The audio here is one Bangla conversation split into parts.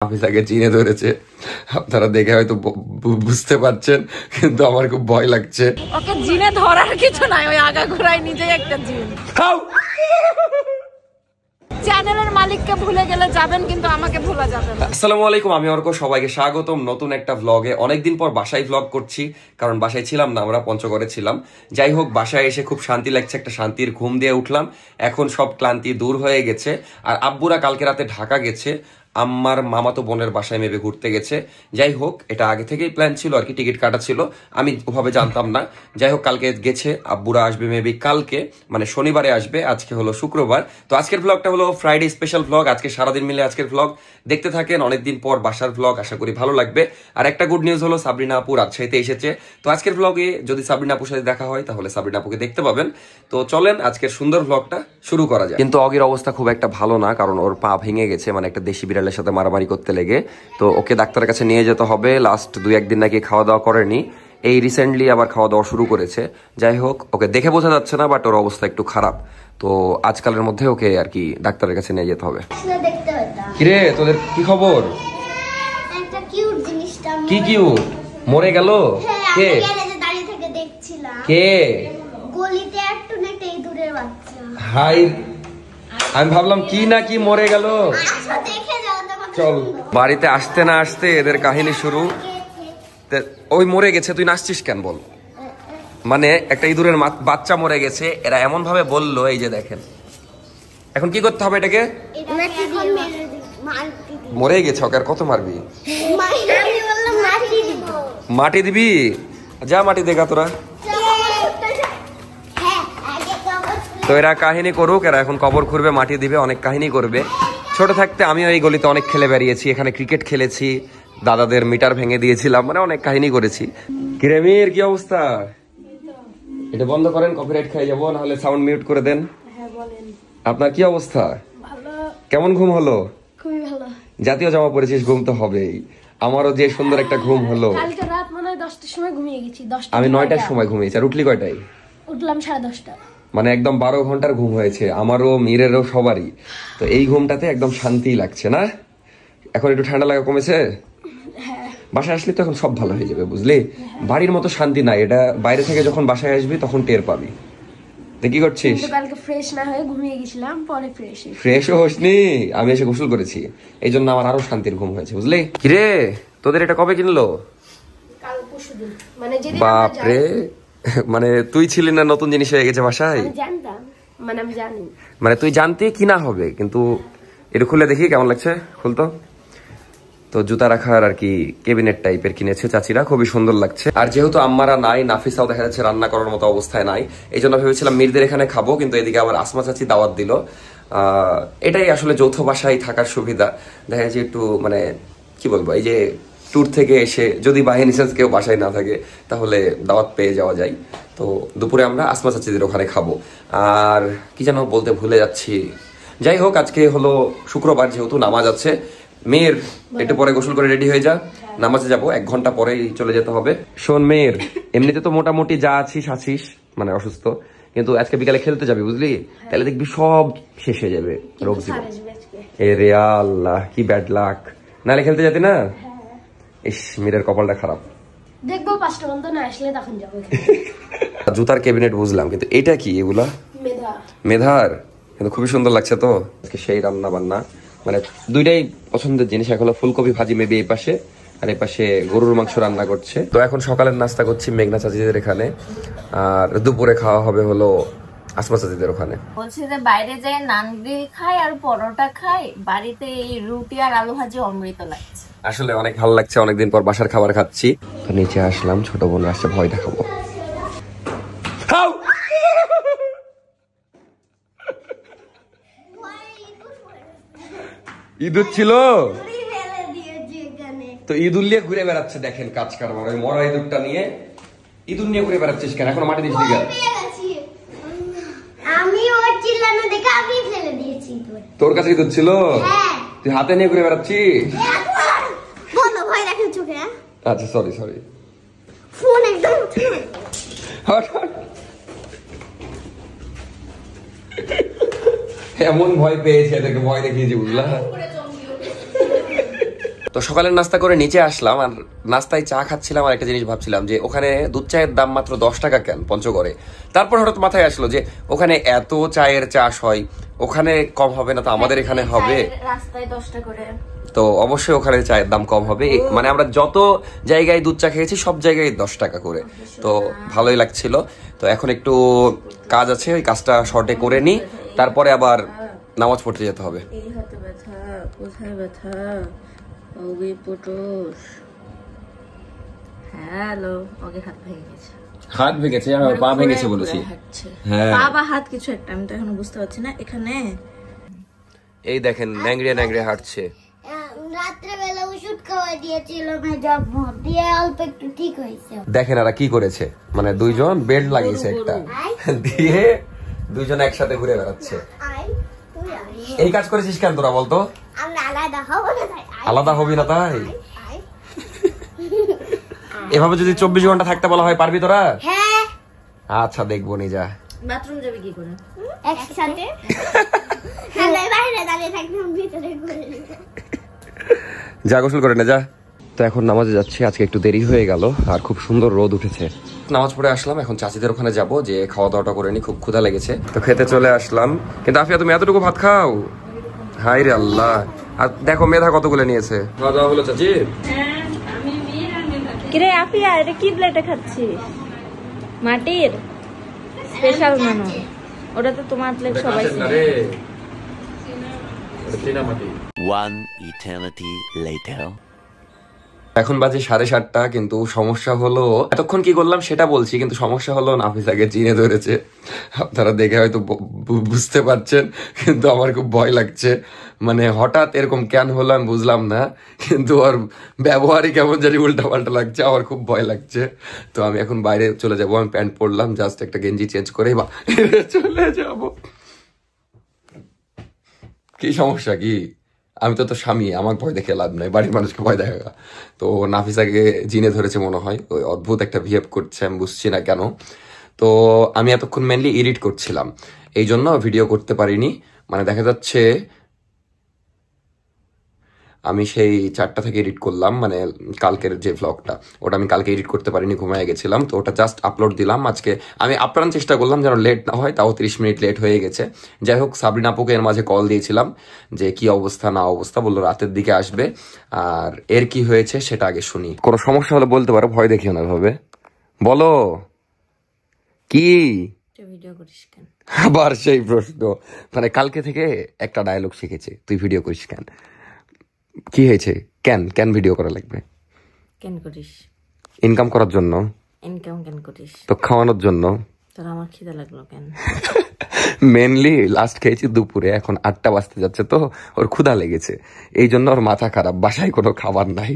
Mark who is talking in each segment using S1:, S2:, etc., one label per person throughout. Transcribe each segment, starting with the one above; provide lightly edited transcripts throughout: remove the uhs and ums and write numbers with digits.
S1: হাফিজাকে চিনে ধরেছে, আপনারা দেখে হয়তো বুঝতে পারছেন, কিন্তু আমার খুব ভয় লাগছে।
S2: ওকে জিনে ধরার কিছু নাই, ওই আগাগোড়ায় নিজেই একটা জিন। চ্যানেলের মালিককে ভুলে গেলে যাবেন, কিন্তু আমাকে ভোলা যাবে না।
S1: আসসালামু আলাইকুম, আমি অর্ক, সবাইকে স্বাগতম নতুন একটা ভ্লগে। অনেকদিন পর বাসায় ভ্লগ করছি, কারণ বাসায় ছিলাম না, আমরা পঞ্চগড়ে ছিলাম। যাই হোক, বাসায় এসে খুব শান্তি লাগছে, একটা শান্তির ঘুম দিয়ে উঠলাম। এখন সব ক্লান্তি দূর হয়ে গেছে। আর আব্বুরা কালকে রাতে ঢাকা গেছে, আমার মামাতো বোনের বাসায় মেবে ঘুরতে গেছে। যাই হোক, এটা আগে থেকেই প্ল্যান ছিল আর কি, টিকিট কাটা ছিল, আমি ওভাবে জানতাম না। যাই হোক, কালকে গেছে, আব্বুরা আসবে মেবি কালকে, মানে শনিবারে আসবে, আজকে হলো শুক্রবার। তো আজকের ভ্লগটা হলো ফ্রাইডে স্পেশাল ভ্লগ, আজকে সারাদিন মিলে আজকের ভ্লগ দেখতে থাকেন। অনেকদিন পর বাসার ভ্লগ, আশা করি ভালো লাগবে। আর একটা গুড নিউজ হলো, সাবরিনা আপু রাজশাহীতে এসেছে। তো আজকের ভ্লগে যদি সাবরিনা আপুর সাথে দেখা হয়, তাহলে সাবরিনা আপুকে দেখতে পাবেন। তো চলেন আজকের সুন্দর ভ্লগটা শুরু করা যায়। কিন্তু অগির অবস্থা খুব একটা ভালো না, কারণ ওর পা ভেঙে গেছে, মানে একটা দেশি বিড়ালের সাথে মারামারি করতে লেগে। তো ওকে ডাক্তারের কাছে নিয়ে যেতে হবে। লাস্ট 2-1 দিন নাকি খাওয়া দাওয়া করেনি, এই রিসেন্টলি আবার খাওয়া দাওয়া শুরু করেছে। যাই হোক, ওকে দেখে বোঝা যাচ্ছে না, বাট ওর অবস্থা একটু খারাপ। তো আজকালের মধ্যে ওকে আর কি ডাক্তারের কাছে নিয়ে যেতে হবে। কিরে, তোদের কি খবর? কি কিউট মরে গেল? কে কে? হাই, আমি ভাবলাম কি না কি মরে গেল। চল, বাড়িতে আসতে না আসতে এদের কাহিনী শুরু। ওই মরে গেছে, তুই নাচছিস কেন বল? মানে একটা ইঁদুরের বাচ্চা মরে গেছে, এরা এমন ভাবে বললো, এই যে দেখেন। এখন কি করতে হবে এটাকে? মরে গেছে, ওকে আর কত মারবি? মাটি দিবি? যা মাটি দেখা তোরা। তো এরা কাহিনী করুক, এরা এখন কবর খুঁড়বে, মাটি দিবে, অনেক কাহিনী করবে। ছোট থাকতে আমিও এই গলিতে অনেক খেলে বেরিয়েছি, এখানে ক্রিকেট খেলেছি, দাদাদের মিটার ভেঙে দিয়েছিলাম, মানে অনেক কাহিনী করেছি। কিরেমির কি অবস্থা? এটা বন্ধ করেন, কপিরাইট খাই যাবো, নাহলে সাউন্ড মিউট করে দেন। আপনার কি অবস্থা? কেমন ঘুম হলো?
S2: খুবই ভালো।
S1: জাতীয় জামা পরেছিস, ঘুম তো হবেই। আমারও যে সুন্দর একটা ঘুম হলো।
S2: কালকে রাত মনে হয় 10টার সময় ঘুমিয়ে গেছি।
S1: আমি 9টার সময় ঘুমিয়েছি। আর উঠলি কয়টায়?
S2: উঠলাম 10:30। মানে
S1: একদম 12 ঘন্টার ঘুম হয়েছে আমারও, মীরেরও, সবারই। তো এই ঘুমটাতে একদম শান্তি লাগছে না? এখন একটু ঠান্ডা লাগা কমেছে? বাসায় আসলে তো এখন সব ভালো হয়ে যাবে, বুঝলি? বাড়ির মতো শান্তি নাই, এটা বাইরে থেকে যখন বাসায় আসবি তখন টের পাবি। কি করছিস?
S2: কালকে ফ্রেশ না হয়ে ঘুমিয়ে গেছিলাম, পরে
S1: ফ্রেশও হসনি? আমি এসে গোসল করেছি, এই জন্য আমার আরো শান্তির ঘুম হয়েছে, বুঝলি? কিরে, তোদের এটা কবে কিনলো?
S2: কাল পরশুদিন। মানে যেদিন
S1: বাপরে, মানে তুই ছিলি না, নতুন জিনিস হয়ে গেছে বাসায়?
S2: আমি জানতাম, মানে আমি জানি,
S1: মানে তুই জানতি কিনা হবে, কিন্তু এটা খুলে দেখি কেমন লাগছে, খুলতো। তো জুতা রাখার আর কি কেবিনেট টাইপের কিনেছে চাচিরা, খুবই সুন্দর লাগছে। আর যেহেতু আম্মারা নাই, নাফিসাও দেখা যাচ্ছে রান্না করার মতো অবস্থায় নাই, এই জন্য ভেবেছিলাম মিরদের এখানে খাবো, কিন্তু এদিকে আবার আসমা চাচি দাওয়াত দিল। এটাই আসলে যৌথ বাসায় থাকার সুবিধা। দেখা যাচ্ছে একটু মানে কি বলবো, এই যে ট্যুর থেকে এসে যদি বাই এনি চান্স কেউ বাসায় না থাকে, তাহলে দাওয়াত পেয়ে যাওয়া যায়। তো দুপুরে আমরা আসমা চাচিদের ওখানে খাবো। আর কি যেন বলতে ভুলে যাচ্ছি। যাই হোক, আজকে হলো শুক্রবার, যেহেতু নামাজ আছে। মেয়ের একটু পরে গোসল করে রেডি হয়ে যা, নামাজে যাবো, 1 ঘন্টা পরেই চলে যেতে হবে। শোন মেয়ের, এমনিতে তো মোটামুটি যা আছিস, মানে অসুস্থ, কিন্তু আজকে বিকালে খেলতে যাবি, বুঝলি? তাহলে দেখবি সব শেষ হয়ে যাবে রোগ জীবন। এ রে আল্লাহ, কি ব্যাড লাক। নাহলে খেলতে যেতে না? ইস, মেয়ের কপালটা খারাপ।
S2: দেখবো 5টা বন্ধ না আসলে তখন যাবো।
S1: জুতার ক্যাবিনেট বুঝলাম, কিন্তু এটা কি? এগুলা মেধার, কিন্তু খুবই সুন্দর লাগছে। তো আজকে সেই রান্না বান্না, মানে দুইটাই পছন্দের জিনিস। এখন ফুলকপি ভাজি মেবি এই পাশে, আর এই পাশে গরুর মাংস রান্না করছে। তো এখন সকালের নাস্তা করছি মেঘনা চাচিদের এখানে, আর দুপুরে খাওয়া হবে হলো আসমা চাচিদের ওখানে।
S3: বলছি যে বাইরে যাই নান গ্রিল খাই আর পরোটা খাই, বাড়িতে এই রুটি আর আলু ভাজি অমৃত লাগছে।
S1: আসলে অনেক ভালো লাগছে, অনেকদিন পর বাসার খাবার খাচ্ছি। তো নিচে আসলাম, ছোট বোন আসছে, ভয় দেখাবো। ইঁদুর ছিল তো, ইঁদুর নিয়ে ঘুরে বেড়াচ্ছে, দেখেন কাজ কারবার। ওই মরা ইঁদুরটা নিয়ে ইঁদুর নিয়ে ঘুরে বেড়াচ্ছিস কেন? এখনো মাটি দিস নি কেন? তোর কাছে ইঁদুর ছিল? তুই হাতে নিয়ে ঘুরে বেড়াচ্ছিস? আচ্ছা, সরি। এমন ভয় পেয়েছে, এদেরকে ভয় দেখিয়েছি, বুঝলা? তো সকালের নাস্তা করে নিচে আসলাম, আর নাস্তায় চা খাচ্ছিলাম, আর একটা জিনিস ভাবছিলাম যে ওখানে দুধ চায়ের দাম মাত্র 10 টাকা কেন পঞ্চগড়ে। তারপর হঠাৎ মাথায় আসলো যে ওখানে এত চায়ের চাষ হয়, ওখানে কম হবে না তো আমাদের এখানে হবে?
S3: রাস্তায় 10 টাকা করে,
S1: তো অবশ্যই ওখানে চায়ের দাম কম হবে। মানে আমরা যত জায়গায় দুধ চা খেয়েছি সব জায়গায় 10 টাকা করে, তো ভালোই লাগছিল। তো এখন একটু কাজ আছে, ওই কাজটা শর্টে করে নিই, তারপরে আবার নামাজ পড়তে যেতে হবে।
S3: এই হাতে ব্যথা, কোথায় ব্যথা, ওগে পটস। হ্যালো, ওকে হাত ভেঙে গেছে।
S1: হাত ভেঙেছে, আমার পা ভেঙেছে বলেছি। হ্যাঁ,
S3: পা বা হাত কিছু একটা, আমি তো এখনো বুঝতে পারছি না। এখানে
S1: এই দেখেন ন্যাংড়ে ন্যাংড়ে হাঁটছে।
S4: রাত্রেবেলা ওষুধ খাওয়াই দিয়েছিল মেজাব দিয়ে অল্প একটু ঠিক হয়েছে।
S1: দেখেন এরা কি করেছে, মানে দুইজন বেল্ট লাগিয়েছে একটা, দিয়ে দুইজন একসাথে ঘুরে বেড়াচ্ছে। এই কাজ করেছিস কেন তোরা বলতো?
S4: আমরা আলাদা হবো না তাই।
S1: আলাদা হবি না তাই? এভাবে যদি 24 ঘন্টা থাকতে বলা হয় পারবি তোরা?
S4: হ্যাঁ,
S1: আচ্ছা দেখবো নি, যা।
S3: বাথরুম যাবে কি করে?
S4: একসাথে হ্যাঁ, বাইরে দাঁড়িয়ে থাকতাম, ভিতরে ঘুরে
S1: যা গোসল করে নে, যা। তো এখন নামাজে যাচ্ছি, আজকে একটু দেরি হয়ে গেল, আর খুব সুন্দর রোদ উঠেছে। নামাজ পড়ে আসলাম, এখন চাচিদের ওখানে যাব, যে খাওয়া দাওয়াটা করে নি, খুব ক্ষুধা লেগেছে, তো খেতে চলে আসলাম। কিন্তু আফিয়া তুমি এতটুকু ভাত খাও? হাই রে আল্লাহ। আর দেখো মেধা কতগুলো নিয়েছে। খাওয়া দাওয়া হলো চাচি?
S3: কিরে আফিয়া, এটা কি প্লেটে খাচ্ছিস? মাটির স্পেশাল মেনু। ওটা তো তোমার প্লেট, সবাই
S5: One eternity later.
S1: এখন বাজে 7:30, কিন্তু সমস্যা হলো এতক্ষণ কি করলাম সেটা বলছি, কিন্তু সমস্যা হলো নাফিসাকে চিনে ধরেছে। আপনারা দেখে হয়তো বুঝতে পারছেন, কিন্তু আমার খুব ভয় লাগছে। মানে হঠাৎ এরকম কেন হলো আমি বুঝলাম না, কিন্তু ওর ব্যবহারই কেমন জানি উল্টা পাল্টা লাগছে, আমার খুব ভয় লাগছে। তো আমি এখন বাইরে চলে যাবো, আমি প্যান্ট পরলাম, জাস্ট একটা গেঞ্জি চেঞ্জ করে চলে যাব। কি সমস্যা কি? আমি তো স্বামী, আমার ভয় দেখে লাভ নাই, বাড়ির মানুষকে ভয় দেখা। তো নাফিসাকে জিনে ধরেছে মনে হয়, ওই অদ্ভুত একটা বিহেভ করছে, আমি বুঝছি না কেন। তো আমি এতক্ষণ মেনলি এডিট করছিলাম, এই জন্য ভিডিও করতে পারিনি। মানে দেখা যাচ্ছে আমি সেই 4টা থেকে এডিট করলাম, মানে কালকের যে ভ্লগটা, ওটা আমি কালকে এডিট করতে পারিনি, ঘুমিয়ে গেছিলাম। তো ওটা জাস্ট আপলোড দিলাম আজকে। আমি আপ্রাণ চেষ্টা করলাম যেন লেট না হয়, তাও 30 মিনিট লেট হয়ে গেছে। যাই হোক, সাবরিনা আপুকে এর মাঝে কল দিয়েছিলাম যে কি অবস্থা না অবস্থা, বললো রাতের দিকে আসবে। আর এর কি হয়েছে সেটা আগে শুনি। কোনো সমস্যা হলে বলতে পারো, ভয় দেখিও না ভাবে। বলো কি
S3: ভিডিও করিস কেন?
S1: আবার সেই প্রশ্ন। মানে কালকে থেকে একটা ডায়লগ শিখেছে, তুই ভিডিও করিস কেন? কি হয়েছে? কেন কেন ভিডিও করা লাগবে?
S3: কেন করিস?
S1: ইনকাম করার জন্য।
S3: ইনকাম কেন করিস?
S1: তো খাওয়ানোর জন্য।
S3: তোর আমার খিদে লাগলো কেন?
S1: মেনলি লাস্ট খেয়েছি দুপুরে, এখন 8টা বাজতে যাচ্ছে, তো ওর ক্ষুধা লেগেছে, এই জন্য ওর মাথা খারাপ, বাসায় কোনো খাবার নাই।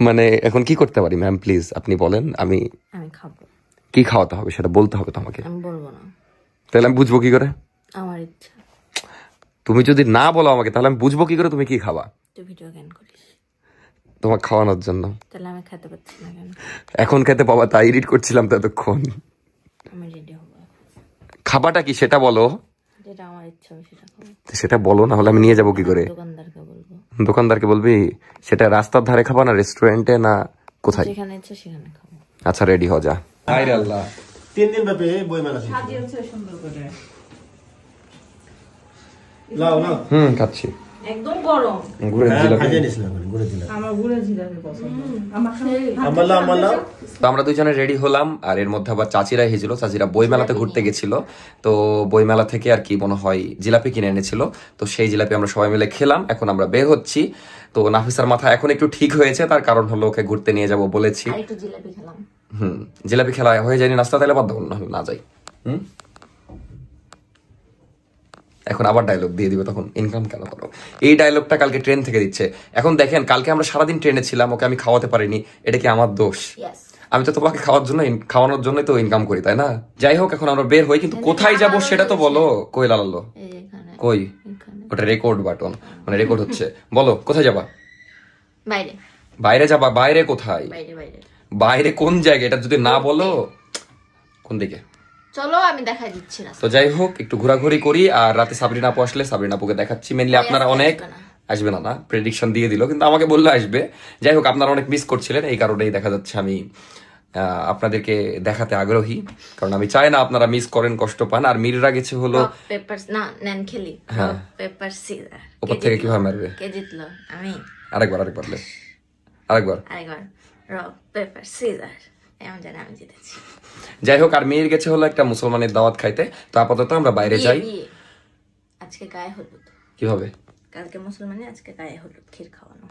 S1: মানে এখন কি করতে পারি ম্যাম, প্লিজ আপনি বলেন। আমি
S3: খাবো।
S1: কি খাওয়াতে হবে সেটা বলতে হবে তো আমাকে।
S3: আমি বলবো না।
S1: তাহলে আমি বুঝবো কি করে?
S3: আমার ইচ্ছা।
S1: তুমি যদি না বলো আমাকে, তাহলে আমি বুঝবো কি করে তুমি কি খাবা?
S3: তুই ভিডিও কেন করিস?
S1: তোমার খাওয়ানোর জন্য।
S3: তাহলে আমি খেতে পারছি না কেন?
S1: এখন খেতে পাবা, তাই এডিট করছিলাম তো এতক্ষণ।
S3: আমি রেডি হবো।
S1: খাবারটা কি সেটা বলো।
S3: যেটা আমার ইচ্ছা হবে সেটা খাবো।
S1: সেটা বলো, না হলে আমি নিয়ে যাবো কি করে?
S3: দোকানদারকে বলবো।
S1: দোকানদারকে বলবি? সেটা রাস্তার ধারে খাবা না রেস্টুরেন্টে, না কোথায়?
S3: যেখানে ইচ্ছা সেখানে খাবো।
S1: আচ্ছা রেডি হ, যা। হায়রে আল্লাহ,
S6: 3 দিন ব্যাপী বইমেলা ছিল।
S2: সাজিয়েছে সুন্দর করে,
S6: লাও লাও।
S1: খাচ্ছি।
S2: একদম গরম।
S1: গুড়ের
S6: হ্যাঁ,
S1: জিলাপি।
S6: ভাজিয়ে নিছিলাম, গুড়ে দিলাম।
S2: আমার গুড়ের জিলাপি পছন্দ। আমার
S6: আমার লাও।
S1: তো আমরা দুজনে রেডি হলাম, আর এর মধ্যে আবার চাচিরা এসেছিল। চাচিরা বইমেলাতে ঘুরতে গেছিল, তো বইমেলা থেকে আর কি মনে হয় জিলাপি কিনে এনেছিল, তো সেই জিলাপি আমরা সবাই মিলে খেলাম। এখন আমরা বের হচ্ছি। তো নাফিসার মাথা এখন একটু ঠিক হয়েছে, তার কারণ হলো ওকে ঘুরতে নিয়ে যাব বলেছি।
S3: আর একটু জিলাপি খেলাম।
S1: জিলাপি খেলা হয়ে যায়নি নাস্তা, তাহলে বাদ দেবো না যাই। এখন আবার ডায়লগ দিয়ে দিবে, তখন ইনকাম কেন করো। এই ডায়লগটা কালকে ট্রেন থেকে দিচ্ছে। এখন দেখেন, কালকে আমরা সারাদিন ট্রেনে ছিলাম, ওকে আমি খাওয়াতে পারিনি, এটা কি আমার দোষ? আমি তো তোমাকে খাওয়ানোর জন্যই তো ইনকাম করি, তাই না? যাই হোক, এখন আমরা বের হই, কিন্তু কোথায় যাব সেটা তো বলো। কই লালালো? কই? ওটা রেকর্ড বাটন, মানে রেকর্ড হচ্ছে। বলো কোথায় যাবা?
S3: বাইরে।
S1: বাইরে যাবা? বাইরে কোথায়?
S3: বাইরে বাইরে।
S1: বাইরে কোন জায়গা, এটা যদি না বলো। কোন দিকে?
S3: চলো আমি দেখাই দিচ্ছি না।
S1: তো যাই হোক, একটু ঘোরাঘুরি করি, আর রাতে সাবরিনা আপু আসলে সাবরিনা আপুকে দেখাচ্ছি। মেনলি আপনারা অনেক আসবে না, প্রেডিকশন দিয়ে দিল, কিন্তু আমাকে বললে আসবে। যাই হোক, আপনারা অনেক মিস করছিলেন, এই কারণেই দেখা যাচ্ছে আমি আপনাদেরকে দেখাতে আগ্রহী, কারণ আমি চাই না আপনারা মিস করেন, কষ্ট পান। আর মিররা গেছে হলো
S3: পেপার না নেন খেলি,
S1: হ্যাঁ
S3: পেপার সিজার,
S1: উপর থেকে কিভাবে মারবে,
S3: কে জিতলো? আমি।
S1: আরেকবার আরেকবার
S3: রক পেপার সিজার, এমন জানি আমি জিতেছি।
S1: যাই হোক, আর মির গেছে হলো একটা মুসলমানের দাওয়াত খাইতে। তো আপাতত আমরা বাইরে যাই।
S3: আজকে গায়ে হলুদ।
S1: কিভাবে?
S3: কালকে মুসলমানে, আজকে গায়ে হলুদ, ক্ষীর খাওয়ানো।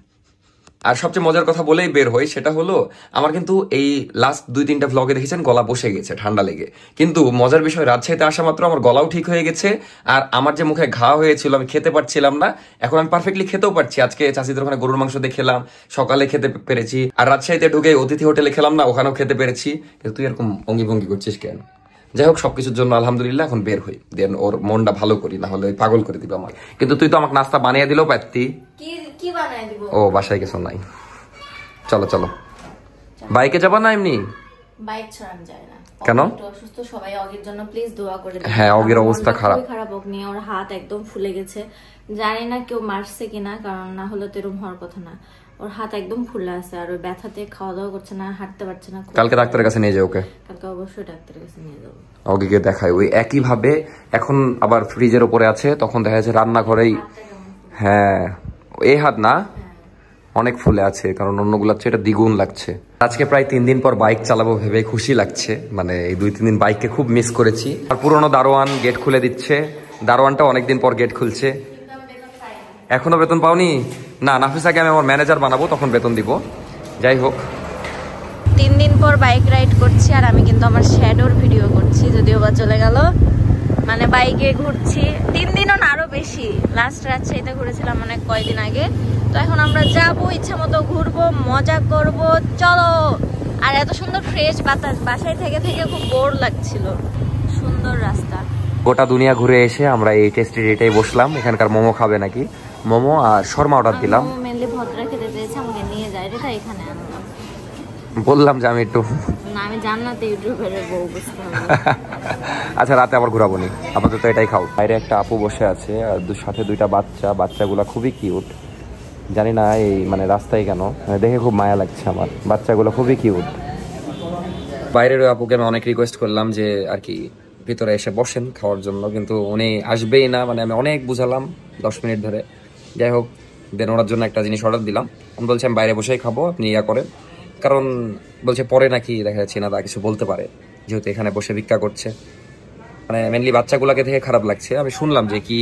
S1: আর সবচেয়ে মজার কথা বলেই বের হই, সেটা হলো আমার কিন্তু এই লাস্ট 2-3টা ভ্লগে দেখেছেন গলা বসে গেছে ঠান্ডা লেগে, কিন্তু মজার বিষয় রাজশাহীতে আসা মাত্র আমার গলাও ঠিক হয়ে গেছে। আর আমার যে মুখে ঘা হয়েছিল, আমি খেতে পারছিলাম না, এখন আমি পারফেক্টলি খেতেও পারছি। আজকে চাচিদের ওখানে গরুর মাংস দিয়ে খেলাম, সকালে খেতে পেরেছি। আর রাজশাহীতে ঢুকে অতিথি হোটেলে খেলাম না, ওখানেও খেতে পেরেছি। কিন্তু তুই এরকম অঙ্গি ভঙ্গি করছিস কেন? যাই হোক, সবকিছুর জন্য আলহামদুলিল্লাহ। এখন বের হই, দেন ওর মনটা ভালো করি, না হলে পাগল করে দিবে আমার। কিন্তু তুই তো আমাকে নাস্তা বানিয়ে দিলেও পারতি।
S3: কি বানাই দিব?
S1: ও বাসায় কিছু নাই, চলো চলো। বাইকে যাবা না এমনি?
S3: বাইক ছাড়ানো যায় না।
S1: কেন?
S3: অসুস্থ, সবাই অগির জন্য প্লিজ দোয়া করে দিন।
S1: হ্যাঁ, অগির অবস্থা খারাপ।
S3: ওকে নিয়ে ওর হাত একদম ফুলে গেছে। জানি না কেউ মারছে কিনা, কারণ না হলে তো এরকম হওয়ার কথা না। ওর হাত একদম ফুলে আছে, আর ওই ব্যথাতে খাওয়া দাওয়া করছে না, হাঁটতে পারছে না।
S1: কালকে ডাক্তারের কাছে নিয়ে যাও ওকে।
S3: কালকে অবশ্যই ডাক্তারের কাছে নিয়ে যাবো।
S1: অগিকে দেখাই ওই একই ভাবে। এখন আবার ফ্রিজের উপরে আছে, তখন দেখা যাচ্ছে রান্নাঘরেই। হ্যাঁ, এই হাত না অনেক ফুলে আছে, কারণ অন্যগুলোর চেয়ে এটা দ্বিগুণ লাগছে। আজকে প্রায় 3 দিন পর বাইক চালাবো ভেবে খুশি লাগছে। মানে এই 2-3 দিন বাইককে খুব মিস করেছি। আর পুরনো দারোয়ান গেট খুলে দিচ্ছে, দারোয়ানটা অনেকদিন পর গেট খুলছে। এখনো বেতন পাওনি? না, নাফিসাকে আমি আমার ম্যানেজার বানাবো, তখন বেতন দিব। যাই হোক,
S3: 3 দিন পর বাইক রাইড করছি, আর আমি কিন্তু আমার শ্যাডোর ভিডিও করছি, যদিও বা চলে গেল। মানে বাইকে ঘুরছি 3 দিনও না, আরো বেশি। লাস্ট রাজশাহীতে ঘুরেছিলাম অনেক কয়দিন আগে। তো এখন আমরা যাবো, ইচ্ছা মতো ঘুরবো, মজা করব, চলো। আর এত সুন্দর ফ্রেশ বাতাস, বাসায় থেকে থেকে খুব বোর লাগছিল। সুন্দর রাস্তা।
S1: গোটা দুনিয়া ঘুরে এসে আমরা এই টেস্টি রেটেই বসলাম। এখানকার মোমো খাবে নাকি? মোমো আর শর্মা অর্ডার দিলাম।
S3: মেনলি ভদ্রা খেতে চেয়েছে, আমাকে নিয়ে যায়, এটা এখানে আনলাম।
S1: বললাম যে আমি একটু
S3: না, আমি জান্নাতে ইউটিউবারের বউ, বুঝতে হবে।
S1: আচ্ছা, রাতে আবার ঘুরাবো নি, আপাতত এটাই খাও। বাইরে একটা আপু বসে আছে, আর সাথে 2টা বাচ্চা। বাচ্চাগুলো খুবই কিউট। জানি না এই মানে রাস্তায় কেন, দেখে খুব মায়া লাগছে আমার। বাচ্চাগুলো খুবই কিউট। বাইরের ওই আপুকে আমি অনেক রিকোয়েস্ট করলাম যে আর কি ভিতরে এসে বসেন খাওয়ার জন্য, কিন্তু উনি আসবেই না। মানে আমি অনেক বুঝালাম 10 মিনিট ধরে। যাই হোক, দেন ওনার জন্য একটা জিনিস অর্ডার দিলাম। আমি বলছি আমি বাইরে বসেই খাবো, আপনি ইয়া করেন। কারণ বলছে পরে নাকি দেখা যাচ্ছে না, তা কিছু বলতে পারে, যেহেতু এখানে বসে ভিক্ষা করছে। মানে মেনলি বাচ্চাগুলোকে দেখে খারাপ লাগছে। আমি শুনলাম যে কি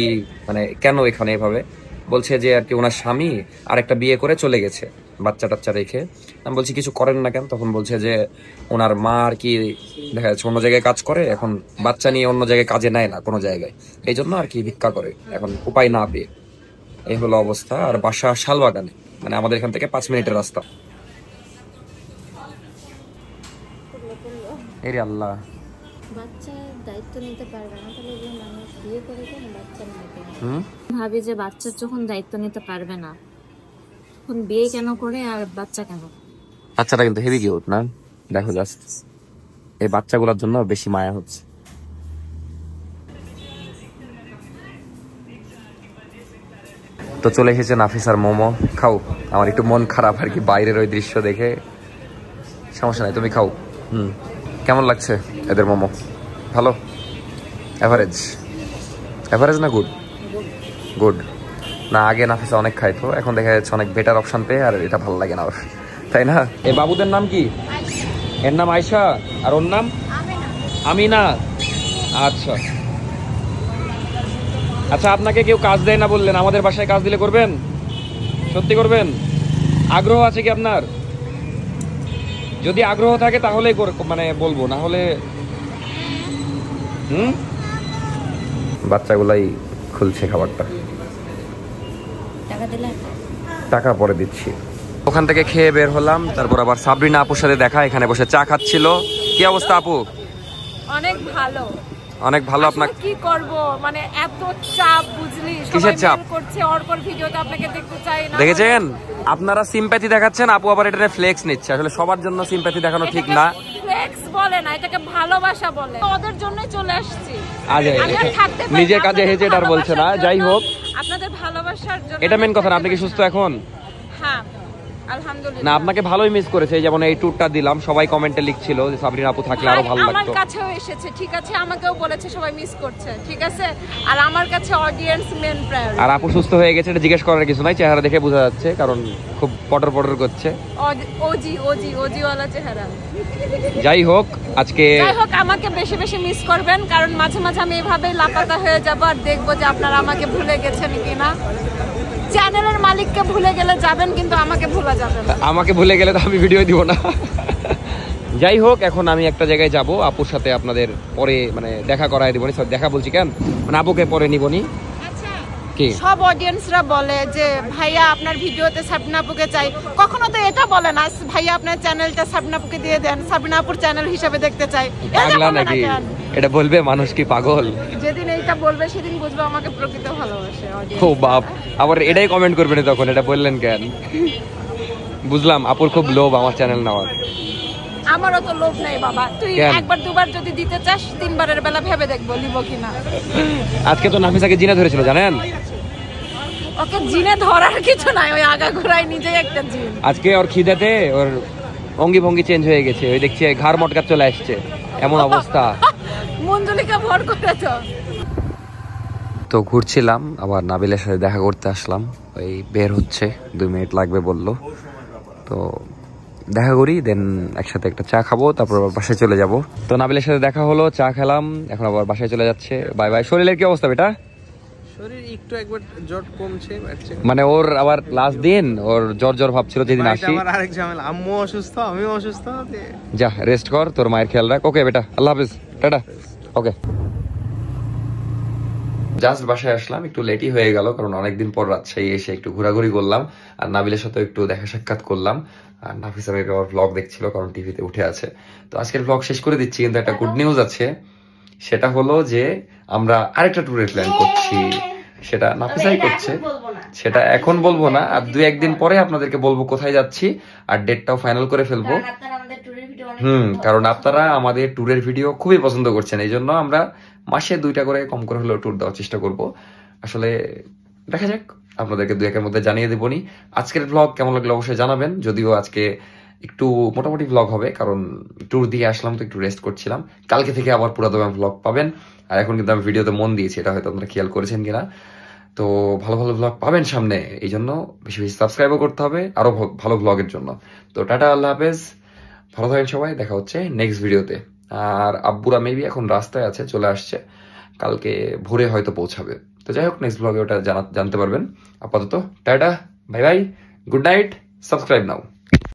S1: মানে কেন এখানে এভাবে বলছে, যে আর কি ওনার স্বামী আর একটা বিয়ে করে চলে গেছে বাচ্চা টাচ্চা রেখে। আমি বলছি কিছু করেন না কেন? তখন বলছে যে ওনার মা আর কি দেখা যাচ্ছে অন্য জায়গায় কাজ করে, এখন বাচ্চা নিয়ে অন্য জায়গায় কাজে নেয় না কোনো জায়গায়, এই জন্য আর কি ভিক্ষা করে, এখন উপায় না পেয়ে। এই হলো অবস্থা। আর বাসা শালবাগানে, মানে আমাদের এখান থেকে 5 মিনিটের রাস্তা। এরে আল্লাহ,
S3: বাচ্চা দায়িত্ব নিতে পারবে না, তাহলে যে মানুষ বিয়ে করে কেন বাচ্চা নেবে? ভাবি যে বাচ্চা যখন দায়িত্ব নিতে পারবে না, তখন বিয়ে কেন করে আর বাচ্চা কেন?
S1: বাচ্চাটা কিন্তু হেভি কিউট না? দেখো জাস্ট, এই বাচ্চাগুলোর জন্য বেশি মায়া হচ্ছে। তো চলে এসেছে নাফিসার মোমো। খাও, আমার একটু মন খারাপ আর কি বাইরের ওই দৃশ্য দেখে। সমস্যা নাই, তুমি খাও। কেমন লাগছে এদের মোমো? ভালো? এভারেজ? এভারেজ না গুড? গুড না? আগে নাফিসা অনেক খাইতো, এখন দেখা যাচ্ছে অনেক বেটার অপশন পেয়ে আর এটা ভালো লাগে না ওর, তাই না? এই বাবুদের নাম কি? এর নাম আয়শা, আর ওর নাম আমিনা। আচ্ছা আচ্ছা, আপনাকে কেউ কাজ দেয় না বললেন, আমাদের বাসায় কাজ দিলে করবেন? সত্যি করবেন? আগ্রহ আছে কি আপনার? যদি আগ্রহ থাকে তাহলেই মানে বলবো, না হলে বাচ্চাগুলাই খুলছে খাবারটা।
S3: টাকা দিলে?
S1: টাকা পরে দিচ্ছি। ওখান থেকে খেয়ে বের হলাম, তারপর আবার সাবরিনা আপুর সাথে দেখা, এখানে বসে চা খাচ্ছিল। কি অবস্থা আপু?
S2: অনেক ভালো।
S1: অনেক ভালো। আপনাকে
S2: কি করব, মানে এত চাপ, বুঝলি?
S1: কিসের চাপ?
S2: করছে অর্পর ভিডিওতে আপনাকে দেখতে চাই না।
S1: দেখেছেন? আপনারা সিম্প্যাথি দেখাচ্ছেন, আপু আবার এটা ফ্লেক্স নিচ্ছে। আসলে সবার জন্য সিম্প্যাথি দেখানো ঠিক না।
S2: সেক্স বলে না, এটাকে ভালোবাসা বলে। ওদের জন্যই চলে আসছি।
S1: আরে
S2: আমি আর থাকতে পারি না,
S1: নিজের কাজে
S2: আপনাদের
S1: হেজে আর বলছে না,
S2: ভালোবাসার
S1: যাই হোক
S2: জন্য, আপনাদের ভালোবাসার জন্য
S1: এটা মেন
S2: আমি
S1: কথা না।
S2: থাকতে
S1: আপনি কি
S2: পারি
S1: সুস্থ
S2: না।
S1: এখন?
S2: হ্যাঁ
S1: না,
S2: আলহামদুলিল্লাহ।
S1: আপনাকে ভালোই মিস করেছে। যেমন এই ট্যুরটা দিলাম, সবাই কমেন্টে লিখছিল যে সাবরিনা আপু থাকলে আরো ভালো
S2: আমার
S1: লাগতো।
S2: কাছেও এসেছে, ঠিক আছে, আমাকেও বলেছে সবাই মিস করছে, ঠিক আছে, আর আমার কাছে অডিয়েন্স মেন প্রায়োরিটি।
S1: আর আপু সুস্থ হয়ে গেছে এটা জিজ্ঞেস করার কিছু নাই, চেহারা দেখে বোঝা যাচ্ছে, কারণ খুব পটর পটর করছে।
S2: ওজিওয়ালা চেহারা।
S1: যাই হোক আজকে
S2: যাই হোক, আমাকে বেশি বেশি মিস করবেন, কারণ মাঝে মাঝে আমি এভাবেই লাপাতা হয়ে যাব আর দেখবো যে আপনারা আমাকে ভুলে গেছেন কিনা। চ্যানেলের মালিককে ভুলে গেলে যাবেন, কিন্তু আমাকে ভুলা যাবে না।
S1: আমাকে ভুলে গেলে তো আমি ভিডিও দিব না। যাই হোক, এখন আমি একটা জায়গায় যাব, আপুর সাথে আপনাদের পরে মানে দেখা করায় দিবনি। দেখা বলছি কেন, মানে আপুকে পরে নিবনি।
S2: আচ্ছা,
S1: কি
S2: সব অডিয়েন্সরা বলে যে ভাইয়া আপনার ভিডিওতে সাবরিনা আপুকে চাই, কখনো তো এটা বলে না ভাইয়া আপনার চ্যানেলটা সাবরিনা আপুকে দিয়ে দেন, সাবরিনা আপুর চ্যানেল হিসেবে দেখতে চাই। এটা
S1: পাগলা
S2: বলে না
S1: নাকি?
S2: কেন?
S1: এটা বলবে মানুষ কি পাগল?
S2: যেদিন এইটা বলবে সেদিন বুঝবে আমাকে প্রকৃত ভালোবাসে audience।
S1: ও বাপ, আবার এটাই কমেন্ট করবেন তখন, এটা বললেন কেন? বুঝলাম আপুর খুব লোভ আমার চ্যানেল নেওয়ার।
S2: আমারও তো লোভ নেই বাবা, তুই
S1: কেন?
S2: একবার দুবার যদি দিতে চাস, তিনবারের বেলা ভেবে দেখবো লিব কিনা।
S1: আজকে তো নাফিসাকে জিনা ধরেছিল জানেন।
S2: ওকে জিনে ধরার কিছু নাই, ওই আগা ঘোড়ায় নিজেই একটা জিন।
S1: আজকে ওর খিদেতে ওর অঙ্গি ভঙ্গি চেঞ্জ হয়ে গেছে, ওই দেখছি ঘাড় মটকা চলে আসছে, এমন অবস্থা।
S2: মঞ্জুলিকা ভর করে
S1: তো ঘুরছিলাম, আবার নাবিলের সাথে দেখা করতে আসলাম। ওই বের হচ্ছে, 2 মিনিট লাগবে বললো, তো দেখা করি, দেন একসাথে একটা চা খাবো, তারপর আবার বাসায় চলে যাব। তো নাবিলের সাথে দেখা হলো, চা খেলাম, এখন আবার বাসায় চলে যাচ্ছে। Bye bye. শরীরের কি অবস্থা বেটা?
S7: শরীর একটু একবার জ্বর কমছে,
S1: মানে ওর আবার লাস্ট দিন ওর জ্বর ভাবছিল যেদিন আসি।
S7: আমার আরেক ঝামেলা, আম্মু অসুস্থ, আমিও অসুস্থ।
S1: যা রেস্ট কর, তোর মায়ের খেয়াল রাখ। ওকে বেটা, আল্লাহ হাফেজ, টাটা। ওকে, জাস্ট বাসায় আসলাম, একটু লেটই হয়ে গেল, কারণ অনেকদিন পর রাজশাহী এসে একটু ঘোরাঘুরি করলাম, আর নাবিলের সাথে একটু দেখা সাক্ষাৎ করলাম। আর নাফিসা বেবি আমার ব্লগ দেখছিল, কারণ টিভিতে উঠে আছে। তো আজকের ব্লগ শেষ করে দিচ্ছি, কিন্তু একটা গুড নিউজ আছে, সেটা হলো যে আমরা আরেকটা ট্যুরের প্ল্যান করছি। সেটা নাফিসাই করছে, সেটা এখন বলবো না, আর 2-1 দিন পরে আপনাদেরকে বলবো কোথায় যাচ্ছি, আর ডেটটাও ফাইনাল করে ফেলবো। কারণ আপনারা আমাদের ট্যুরের ভিডিও খুবই পছন্দ করছেন, এই জন্য আমরা মাসে 2টা করে কম করে হলেও ট্যুর দেওয়ার চেষ্টা করব। আসলে দেখা যাক, আপনাদেরকে 2-1-এর মধ্যে জানিয়ে দেবনি। আজকের ব্লগ কেমন লাগলো অবশ্যই জানাবেন, যদিও আজকে একটু মোটামুটি ব্লগ হবে, কারণ ট্যুর দিয়ে আসলাম তো একটু রেস্ট করছিলাম। কালকে থেকে আবার পুরো দমে ব্লগ পাবেন। আর এখন কিন্তু আমি ভিডিওতে মন দিয়েছি, এটা হয়তো আপনারা খেয়াল করেছেন কিনা। তো ভালো ভালো ব্লগ পাবেন সামনে, এই জন্য বেশি বেশি সাবস্ক্রাইবও করতে হবে আরো ভালো ব্লগের জন্য। তো টাটা, আল্লাহ হাফেজ, ভালো থাকেন সবাই, দেখা হচ্ছে নেক্সট ভিডিওতে। আর আব্বুরা মেবি এখন রাস্তায় আছে, চলে আসছে, কালকে ভোরে হয়তো পৌঁছাবে। তো যাই হোক, নেক্সট ব্লগে ওটা জানতে পারবেন। আপাতত tata, bye bye, good night, subscribe নাও।